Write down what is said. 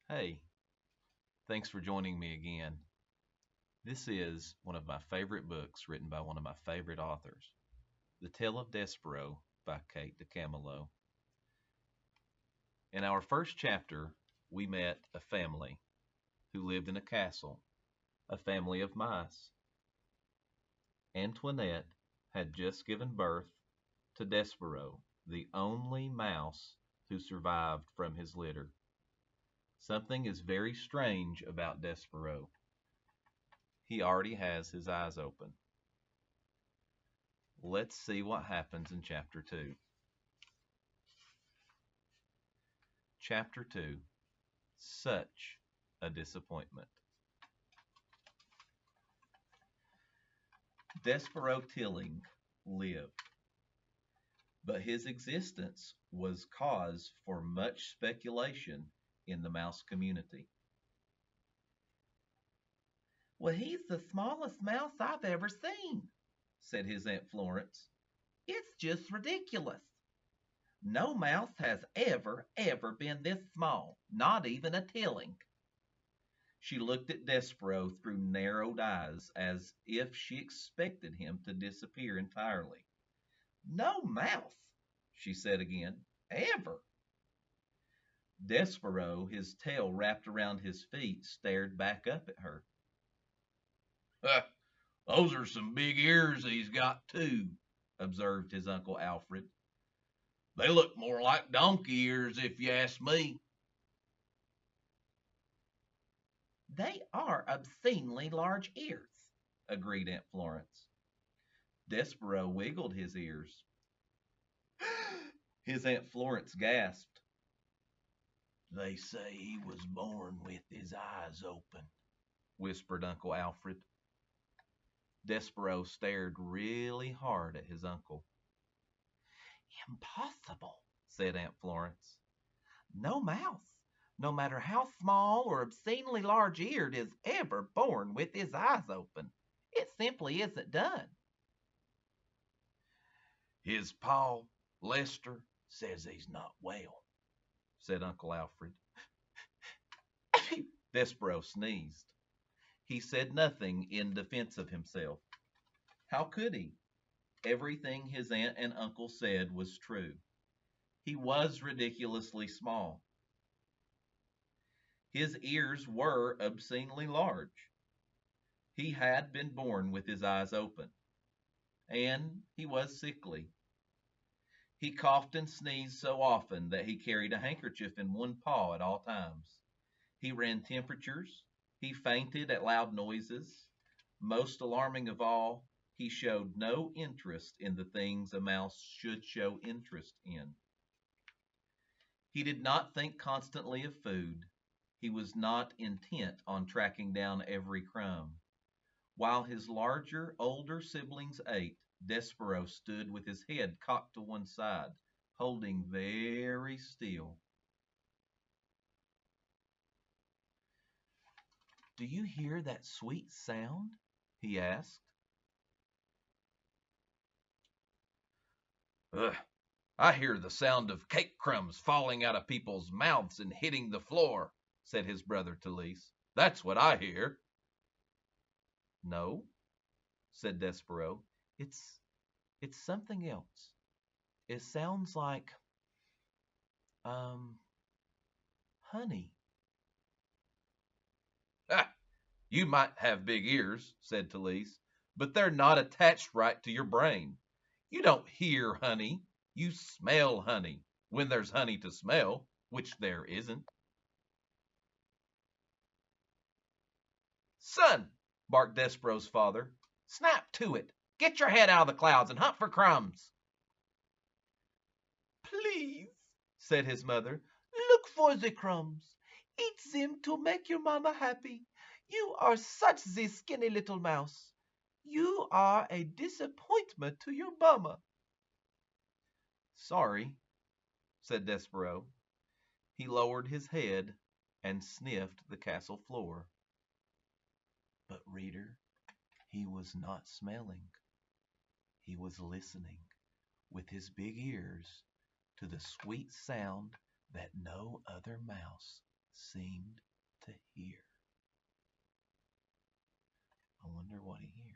Hey, thanks for joining me again. This is one of my favorite books written by one of my favorite authors, The Tale of Despero by Kate DeCamillo. In our first chapter, we met a family who lived in a castle, a family of mice. Antoinette had just given birth to Despero, the only mouse who survived from his litter. Something is very strange about Despero. He already has his eyes open. Let's see what happens in Chapter 2. Chapter 2. Such a Disappointment. Despero Tilling lived, but his existence was cause for much speculation in the mouse community. Well, he's the smallest mouse I've ever seen, Said his Aunt Florence. it's just ridiculous. No mouse has ever been this small, not even a Tilling. She looked at Despero through narrowed eyes as if she expected him to disappear entirely. No mouse, She said again. ever. Despero, his tail wrapped around his feet, stared back up at her. Those are some big ears he's got, too, observed his Uncle Alfred. They look more like donkey ears, if you ask me. They are obscenely large ears. Agreed Aunt Florence. Despero wiggled his ears. His Aunt Florence gasped. They say he was born with his eyes open, whispered Uncle Alfred. Despero stared really hard at his uncle. Impossible, Said Aunt Florence. no mouse, no matter how small or obscenely large eared, is ever born with his eyes open. It simply isn't done. His pa, Lester, says he's not well, said Uncle Alfred. Despero sneezed. He said nothing in defense of himself. How could he? Everything his aunt and uncle said was true. He was ridiculously small. His ears were obscenely large. He had been born with his eyes open. And he was sickly. He coughed and sneezed so often that he carried a handkerchief in one paw at all times. He ran temperatures. He fainted at loud noises. Most alarming of all, he showed no interest in the things a mouse should show interest in. He did not think constantly of food. He was not intent on tracking down every crumb. While his larger, older siblings ate, Despero stood with his head cocked to one side, holding very still. Do you hear that sweet sound? He asked. Ugh, I hear the sound of cake crumbs falling out of people's mouths and hitting the floor, said his brother Talise. That's what I hear. No, said Despero. It's something else. It sounds like um honey. Ah, you might have big ears, said Talise, but they're not attached right to your brain. You don't hear honey. You smell honey when there's honey to smell, which there isn't. Son, barked Despero's father, snap to it. Get your head out of the clouds and hunt for crumbs. Please, Said his mother. look for the crumbs. Eat them to make your mama happy. You are such the skinny little mouse. You are a disappointment to your mama. Sorry, said Despero. He lowered his head and sniffed the castle floor. But, reader, he was not smelling. He was listening with his big ears to the sweet sound that no other mouse seemed to hear. I wonder what he hears.